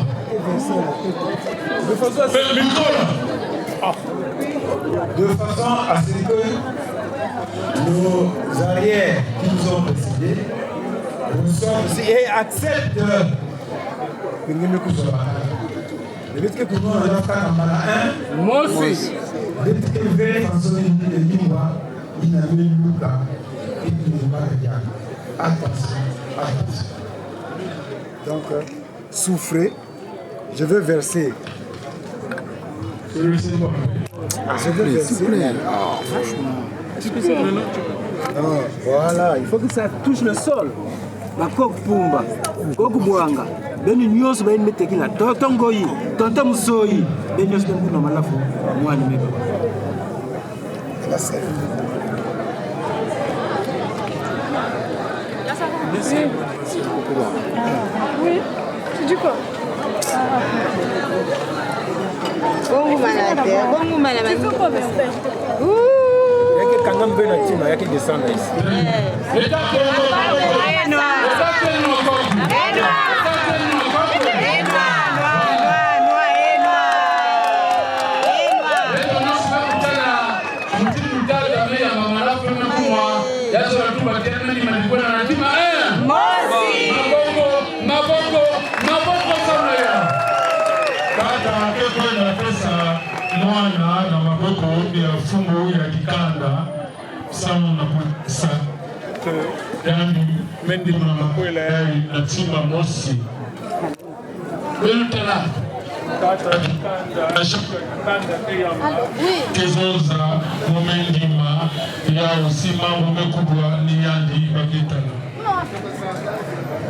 De façon à ce que nos arrières qui nous ont précédés reçoivent aussi et acceptent que nous ne couchons pas. Le fait que nous avons fait un moi aussi. Le fait que nous avons fait il n'a même pas et il n'est pas regardé. Attention. Donc, souffrez. Je veux verser. Je veux verser. Voilà, il faut que ça touche le sol. Bakok Pumba, Goku Mwanga, Beni Nyos Ben Metekila, Tongoyi, Tonta Musoyi, Beni Nyos Ben Malafu, Mwani Meba. Oui, tu dis quoi? Bongo malade, bongo malade. Quand on veut la team, il y a qui descend ici. mwana na maboko ya fungo ya kikanda samu na kusa yani mendi na makwela ya natima mosi belutela kata kikanda kezoza momendima ya usima umekubwa ni yandi bakitana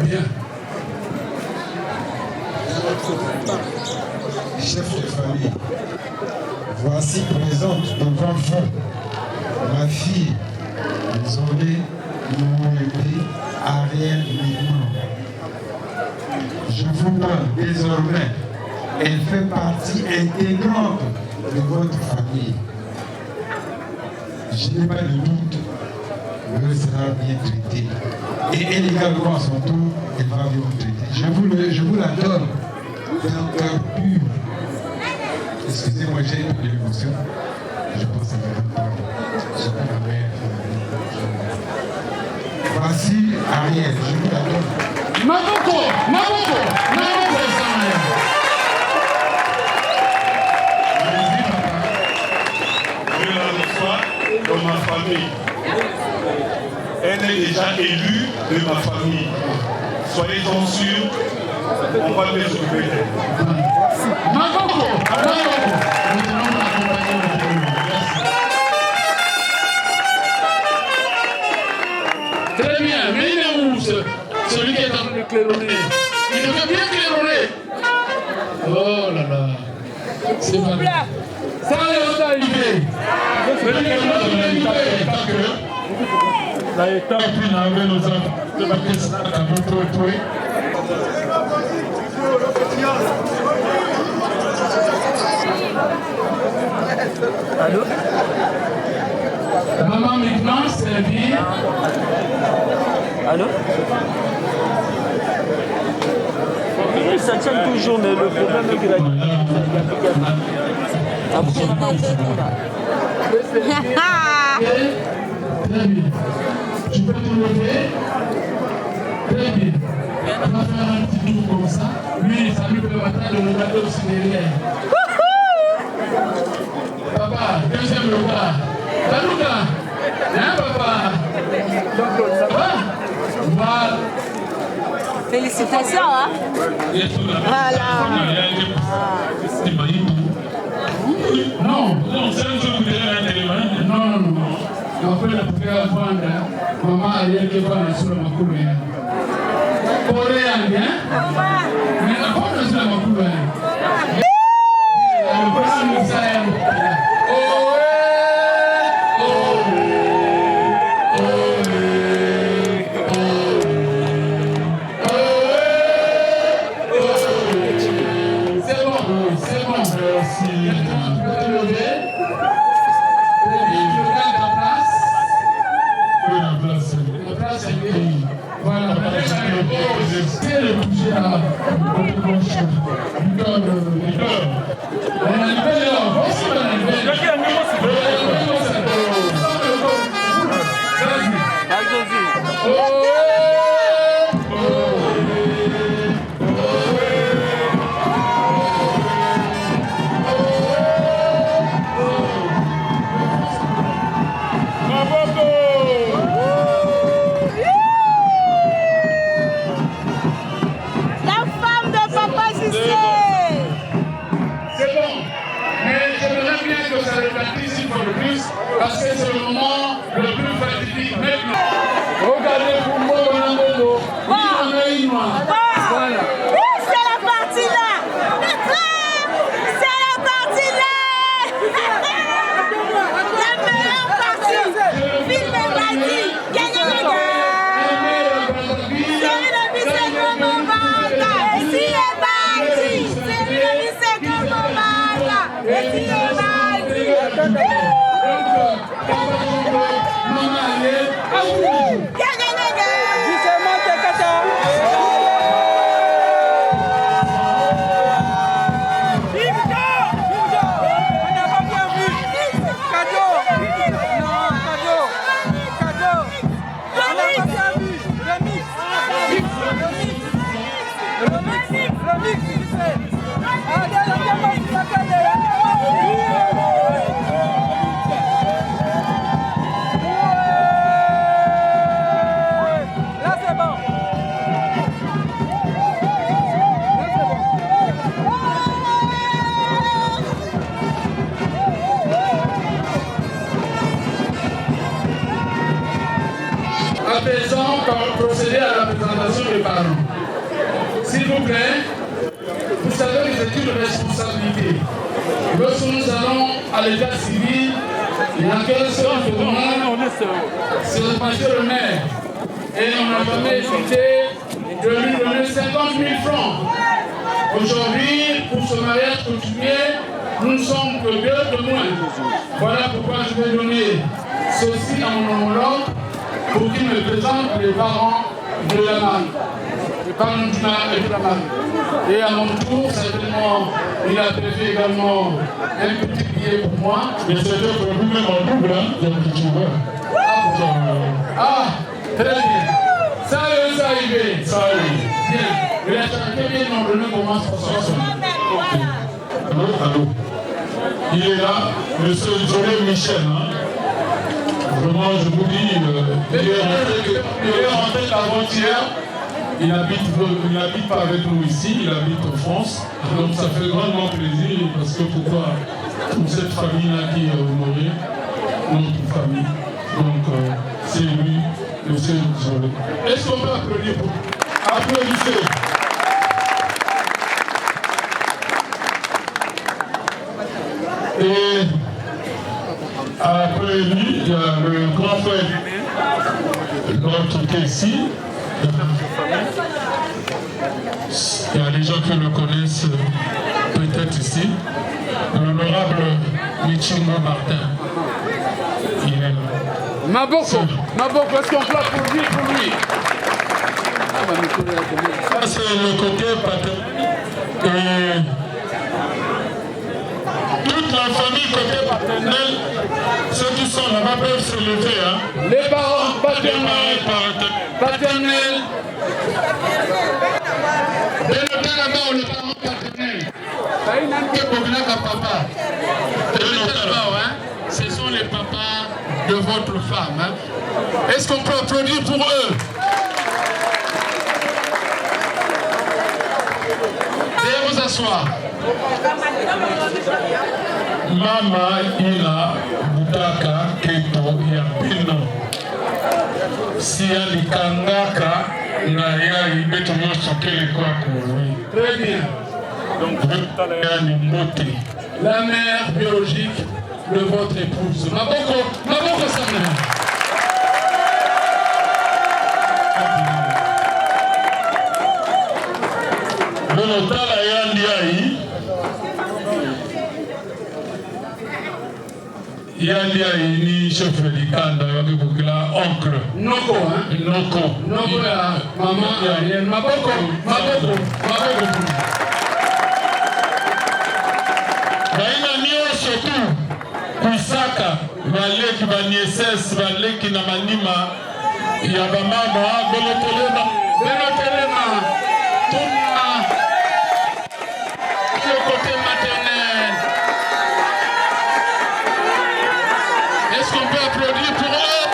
bien. Chef de famille, voici présente devant vous ma fille, désolée, Mouébé, Ariel Mignon. Je vous donne désormais, elle fait partie intégrante de votre famille. Je n'ai pas de doute, elle sera bien traitée. Et elle également à son tour, elle va bien vous traiter. Je vous la donne d'un cœur pur. Excusez-moi, j'ai une émotion. Je pense à ma mère. Voici Ariel, je vous la donne. Maboko, Je la reçois dans ma famille. Elle est déjà élue de ma famille. Soyez-en sûrs, on va les sauver. Maboko. Très bien, mais il est où celui qui est en train de claironner? Il devait bien claironner. Oh là là, c'est pas bien. Ça est arrivé. La étape qui n'avait nos enfants de la question à votre toit. Allô? Maman maintenant, c'est bien. Allô? Oui, ça tient toujours, mais le problème est que la... Très bien. Tu peux te lever? Très bien. On va faire un petit tour. train de regarder aussi derrière. Papa, deuxième repas. Talouka, hein papa? Ça va? Voilà. Félicitations, hein? Voilà. Non, c'est un jeu de non. Après la première fois, maman a dit que va sur ma couleur. Pour rien, hein? Mais la porte est sur ma couleur. Le premier ça est. Parce que c'est le moment le plus fatidique maintenant. Regardez pour moi, voilà. C'est la partie là. C'est la partie là. La meilleure partie. Film et partie. Gagnez les gars. C'est le lycée comme on va. Et si est parti. C'est le lycée comme on va. Et si est parti. À présent, procéder à la présentation des parents. S'il vous plaît, vous savez que c'est une responsabilité. Lorsque nous allons à l'état civil, il y a qu'un seul demande, c'est de passer le maire. Et on n'a jamais hésité de lui donner 50 000 francs. Aujourd'hui, pour ce mariage coutumier, nous ne sommes que 2 de moins. Voilà pourquoi je vais donner ceci à mon homologue pour qu'il me présente les parents de la mariée. Les parents du mari et de la mariée. Et à mon tour, certainement, il a prévu également un petit billet pour moi. Mais c'était pour vous-même en double, hein, donc tu vois. Ah, très bien. Ça arrive. Bien. Et la charité bien ordonnée commence pour ça. Allô. Il est là, monsieur Joël Michel. Hein. Vraiment, je vous dis, il est rentré avant-hier. Il n'habite pas avec nous ici, il habite en France. Donc ça fait grandement plaisir parce que pourquoi toute cette famille-là qui est honorée, notre famille. Donc c'est lui, monsieur Joël. Est-ce qu'on peut applaudir pour applaudissez. Et après lui, il y a le grand frère, qui est ici. Il y a des gens qui le connaissent peut-être ici. L'honorable Michingo Martin. Il est là. Maboko, est-ce qu'on clappe pour lui, Ça c'est le côté paternel. Et toute la famille côté paternel, ceux qui sont là-bas peuvent se lever. Hein. Les parents paternels. Paternels. Et le temps là-bas, les parents paternels. papa. Ce sont les papas de votre femme. Hein. Est-ce qu'on peut applaudir pour eux? Veuillez vous asseoir. Mama ina butaka keto ya pino. Si alikangaka na ya ibeto nyonso kele kwa kuwi. Très bien. Donc, la mère biologique de votre épouse. Maboko Samena. Bonotala Yandi ni chef de Kanda, oncle. Noko, hein? Noko. Noko ya maman Ariel. Maboko. Baina nyosho tu kusaka baleki banieses baleki na manima ya bamama belotelema tuna le côté maternel. Est-ce qu'on peut applaudir pour eux?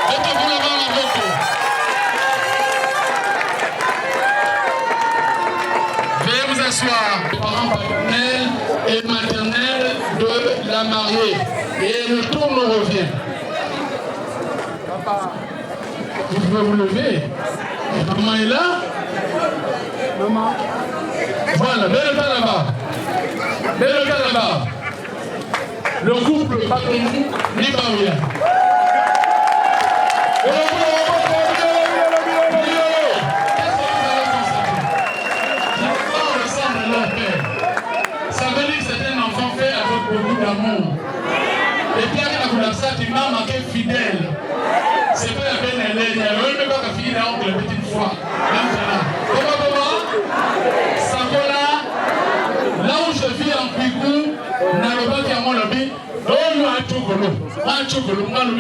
Mettez-vous là-bas la vote. Veuillez vous asseoir. Parents paternels et maternels de la mariée. Et le tour nous revient. Papa, vous pouvez vous lever. Maman est là? Maman. Voilà, mets le gars là-bas. Le couple Patomou Libawia. Ça veut dire que c'est un enfant fait avec beaucoup d'amour. Et puis avec la couleur ça, tu m'as marqué fidèle. C'est pas la peine d'aller, il n'y a même pas qu'à finir la petite fois. Comment Sakola, là où je vis en Pigou, Nalobaki à mon lobby,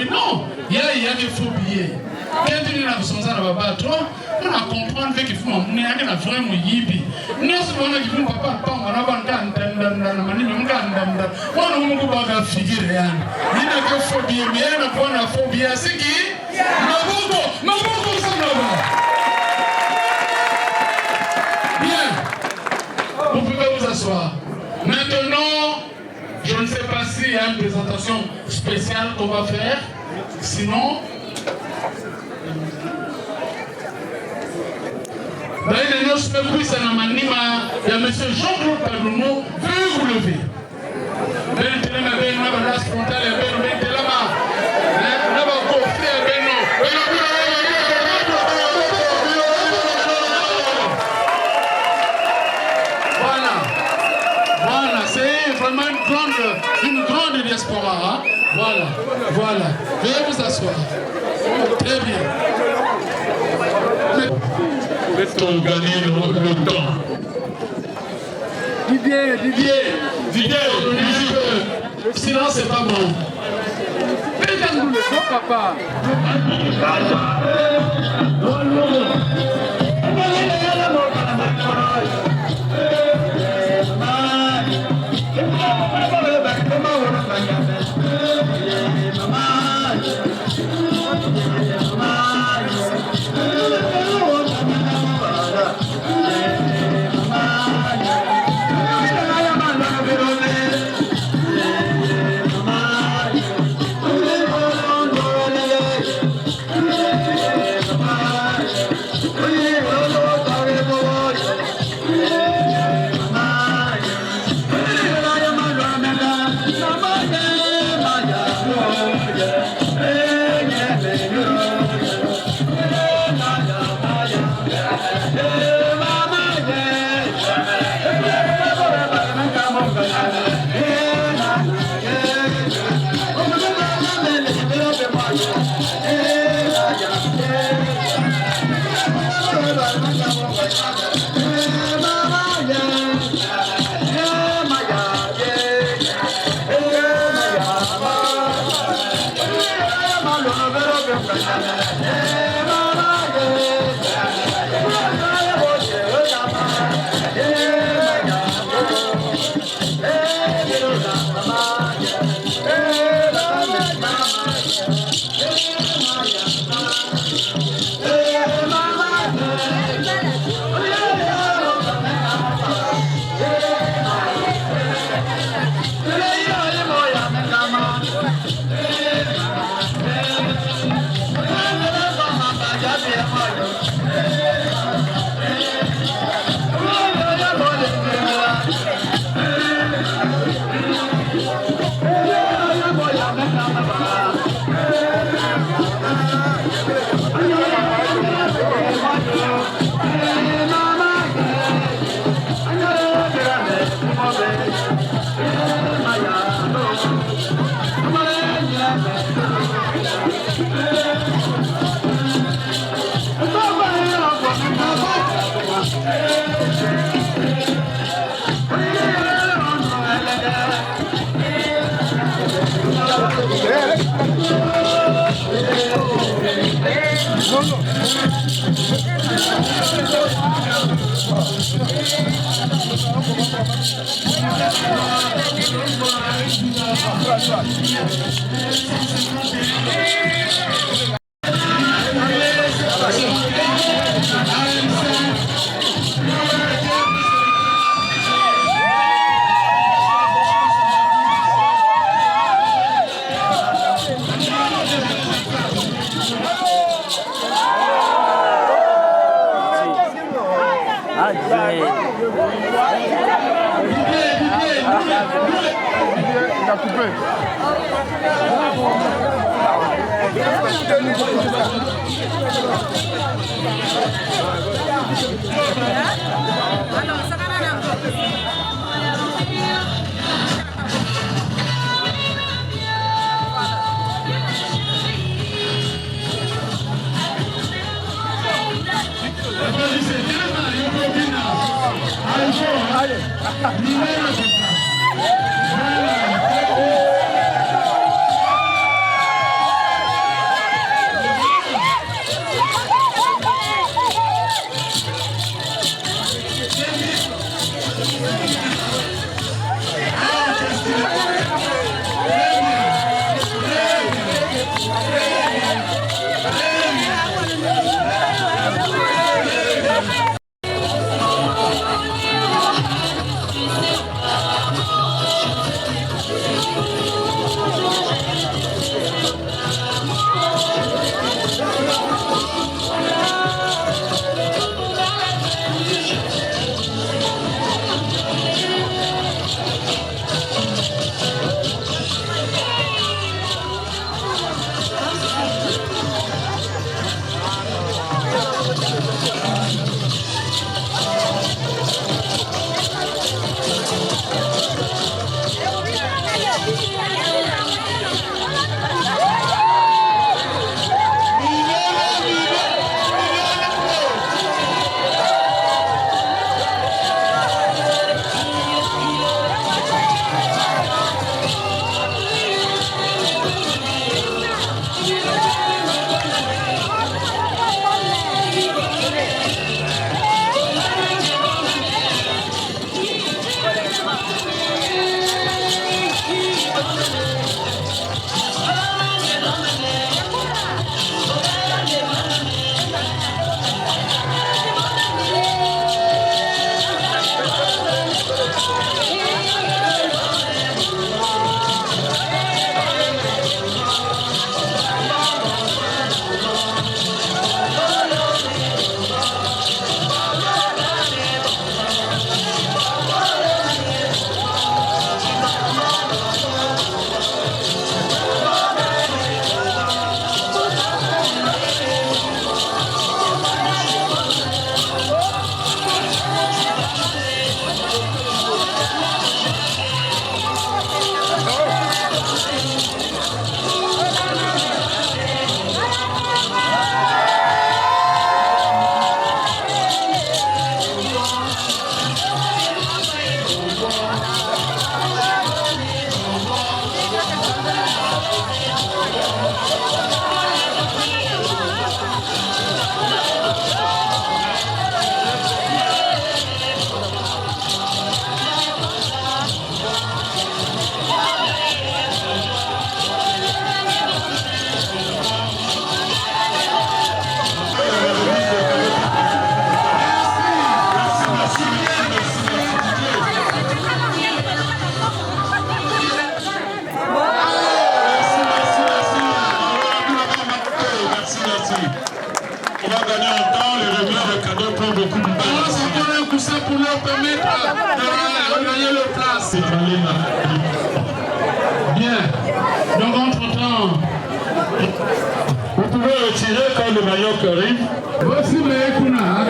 non, il y a des faux billets. Quand tu es besoin de on a comprendre qu'il faut m'emmener à la vraie mouyibi. Nous sommes là qui font papa, on a pas figure. Il y a que faux billets, mais il y a un faux billet. C'est qui? Maboko, ça bien. Vous pouvez vous asseoir. Maintenant, je ne sais pas s'il y a une présentation spéciale qu'on va faire. Sinon, il y a M. Jean-Claude Padoumou, veuillez vous lever. Voilà, c'est vraiment une grande diaspora. Hein? Voilà. Veuillez vous asseoir. Très bien. Pour gagner le temps. Didier. Sinon, c'est pas bon. Mettez-nous le faux, papa. pour leur permettre de regagner leur place. Bien. Donc, entre-temps, vous pouvez retirer quand le maillot arrive. Voici Meekuna.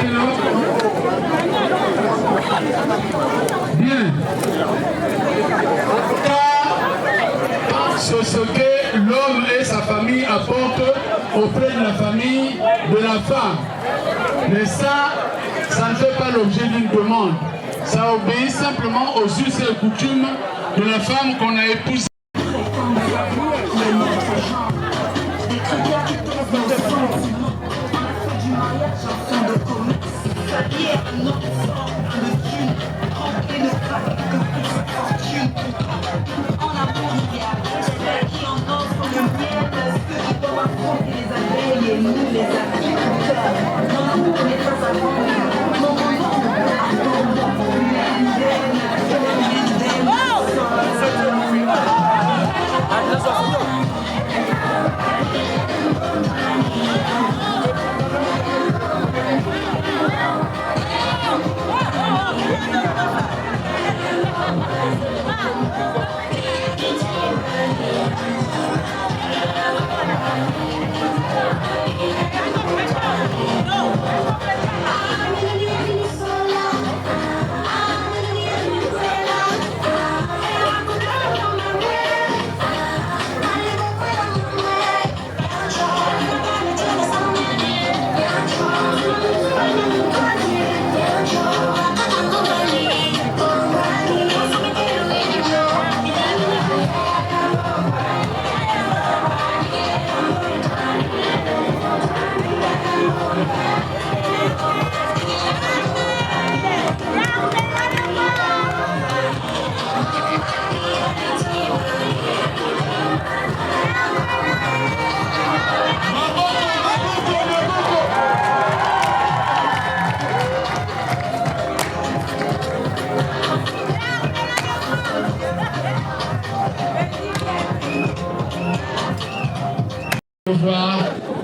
Bien. C'est ce que l'homme et sa famille apportent auprès de la famille de la femme. Mais ça, ça ne fait pas l'objet d'une demande. Ça obéit simplement aux us et coutumes de la femme qu'on a épousée.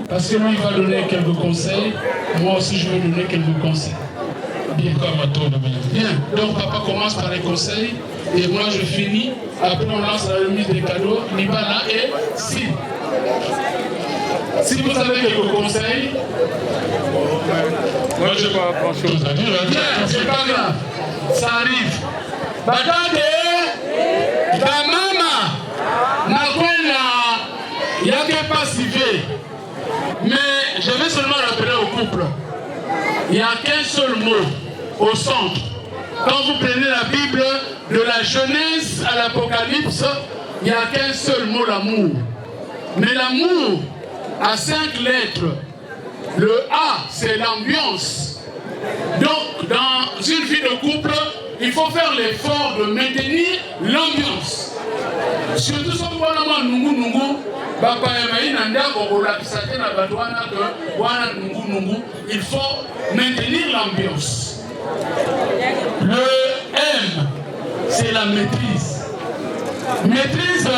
Parce que lui il va donner quelques conseils, moi aussi je vais donner quelques conseils. Bien, bien. Donc papa commence par les conseils et moi je finis. Après on lance la remise des cadeaux, Nibala et Si. Si vous avez quelques conseils, moi je n'ai pas grand chose à dire. Bien, c'est pas grave, ça arrive. Batade, ta maman, n'a il n'y a qu'un pas civé. Mais je vais seulement rappeler au couple, il n'y a qu'un seul mot au centre. Quand vous prenez la Bible, de la Genèse à l'Apocalypse, il n'y a qu'un seul mot, l'amour. Mais l'amour a 5 lettres. Le A, c'est l'ambiance. Donc, dans une vie de couple, il faut faire l'effort de maintenir l'ambiance. Surtout si on voit il faut maintenir l'ambiance. Le M, c'est la maîtrise. Maîtrise,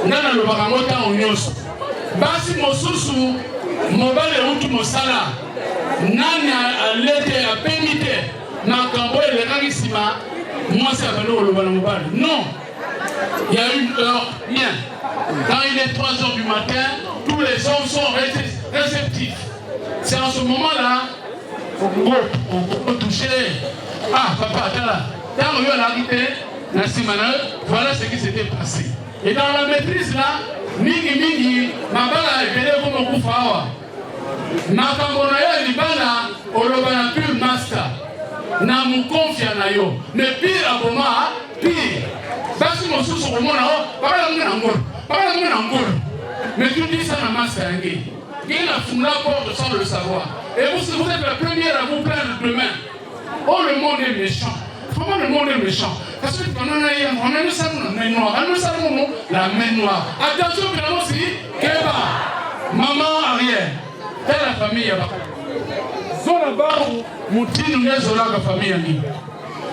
nana le baramota onyos. Basi mosusu, mobile utu mosala. Nani a l'aide à permiter. Makambo et le rangisima, moi c'est à le mobile. Non. Il y a une heure, bien. Quand il est 3h du matin, tous les hommes sont réceptifs. C'est en ce moment-là, on peut toucher. Ah, papa, attends là. Voilà ce qui s'était passé. Et dans la maîtrise là, mingi, ma bala est venue comme un coup fawa. Ma kambonayo libana, olobana pure master. Na mu confia na yo. Mais pire à moment, pire. Parce que mon sous au monde, mais tu dis ça dans ma sangue. Il a fumé la porte sans le savoir. Et vous êtes la première à vous plaindre demain. Oh, le monde est méchant. Comment le monde est méchant? Parce que quand on a nous savons la main noire. La main noire. Attention, finalement, si Keba, maman arrière. Telle la famille. Zona Barou, Moutine, nous sommes la famille.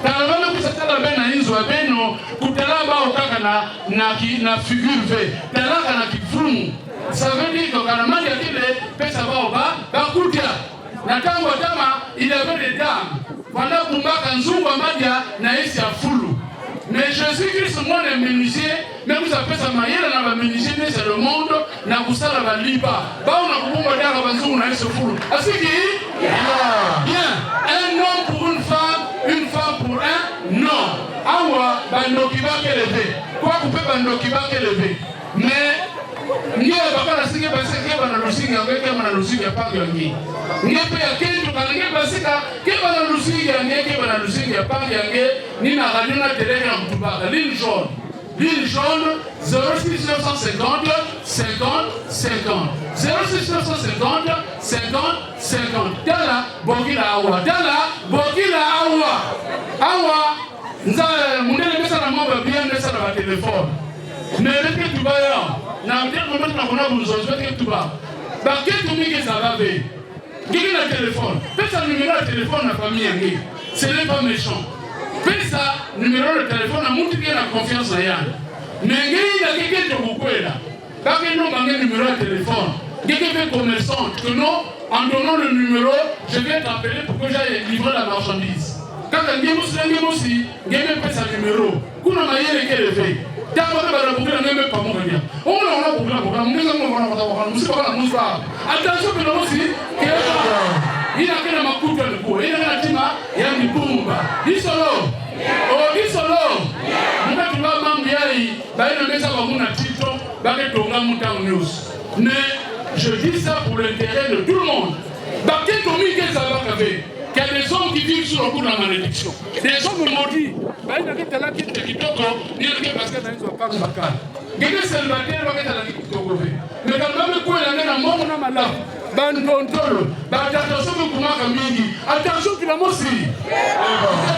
Talavana kusatala bena inzo abeno kutalaba okaka na figure V talaka na kifumu ça veut dire que quand mandi akile pesa ba kutia na tango tama il avait des dames pendant kumbaka nzungu amadia na isi ya fulu mais Jésus-Christ moi est menuisier mais vous appelez ça mayela na ba menuisier c'est le monde na kusala ba liba ba on a kubumba daka banzungu na isi fulu asiki bien un homme pour une femme pour un non. Awa bandoki ba kelevé. Quoi couper bandoki ba kelevé. Mais ni bakala singe basike bana lusinga ngeke bana lusinga pa yangi. Ni pe ya kentu kana ngeke basika ke bana lusingi yange ke bana lusingi ya pangi yange ni na radio na télé na mtubaka ligne jaune 06 950 50 50 06 950 50 50 tala bokila awa nza mundele mesa na mwa bien mesa na téléphone mais reke tubaya na mteko mbona kuna bunzozo reke tuba ba ketu mingi ça va ve ngiki na téléphone pesa numéro de téléphone na famille yangi ce n'est pas méchant pesa numéro de téléphone na mtu qui a confiance na yana mais ngiki na keke to kukwela ba ke no bange numéro de téléphone ngiki fait commerçant que non en donnant le numéro je vais t'appeler pour que j'aille livrer la marchandise kaka ngemusi ngeme pesa numéro kuna mayele kele fe tamba ka bala bukula ngeme pa mo ngania ona bukula munga ngona kwa musika bana musa attention que non aussi que ina kana makuta ni ina kana tima ya mibumba isolo munga tuba mambi yai baina mesa kwa muna tito bake tonga mutango news mais je dis ça pour l'intérêt de tout le monde baké tomi ke ça va caver. Il y a des hommes qui vivent sur le coup de la malédiction. Des hommes maudits. Il y a des gens qui te disent qu'il y a des gens qui ne sont pas bacal. Il y a des célibataires qui ne sont pas bacal. Mais quand même, il y a des gens qui sont malades. Bandontolo, attention que vous m'avez mis. Attention que la mosi.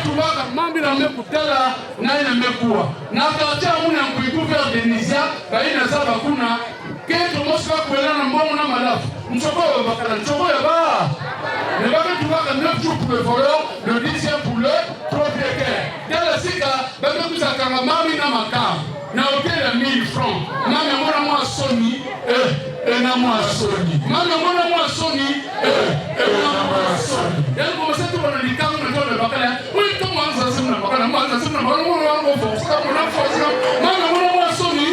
Tu vas mambi na mekutala na ina mekua. Na katia muna kuikuva Denisia, baina saba kuna keto moska kwela na mbongo na malafu. Mchoko bakala, mchoko ya ba. Ne va pas trouver 9 jours pour le voleur, le 10e pour le propriétaire. Dans la sika, baga vous a mami na makam. Na hôtel à 1000 francs. Mami mona moi Sony na moi Sony. Mami mona moi Sony na moi Sony. Elle commence à tourner les cames na le bakala. Oui, comment ça se na bakala, moi ça se na bakala, moi force, moi force. Mami mona moi Sony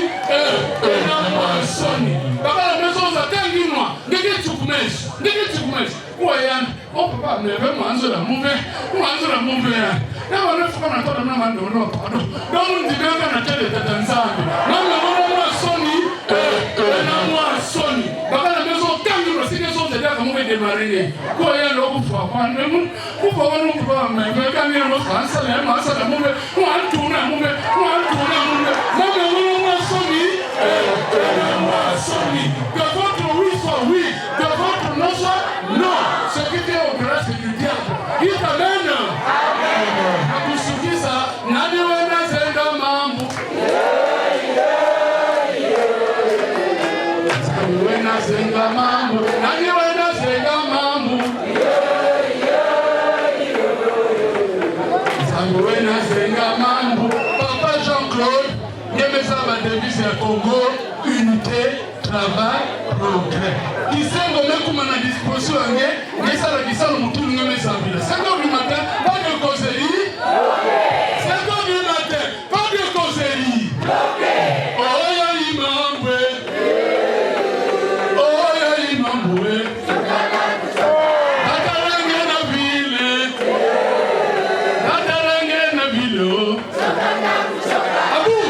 na moi Sony. Bakala maison za tangi moi. Ngeke tukumesh. Kwa yana, papa meve mwanzo la mume ya. Na wana fuka na toda na mando no pado. Damu ndibeka na tele tatanzani. Mama mwana Sony na mwa Sony. Baba na mezo kangi no sine so de daka mume de marine. Kwa yana okufa kwa nemu. Kufa wana kufa meve kangi no kansa la masa la mume. Kwa tuna mume. Mama mwana Sony na mwa Sony. Que votre oui soit oui, que votre non soit non. Ce qui fait au grâce du diable. Il t'amène. Akusukisa. Nani wena zenga mambo. Nani wena zenga mambo. Nani wena zenga mambo. Nani wena zenga mambo. Papa Jean-Claude. Yemeza ma devise ya Congo. Unité. Travail, progrès. Qui sait comment on a disposition, mais ça la question de tout le monde est 5 heures du matin, pas de causerie. 5 heures du matin, pas de causerie. Oh, ya imamboué. Atarenge na ville. Abou.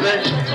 Dynamique,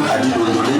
Ali Dondolé.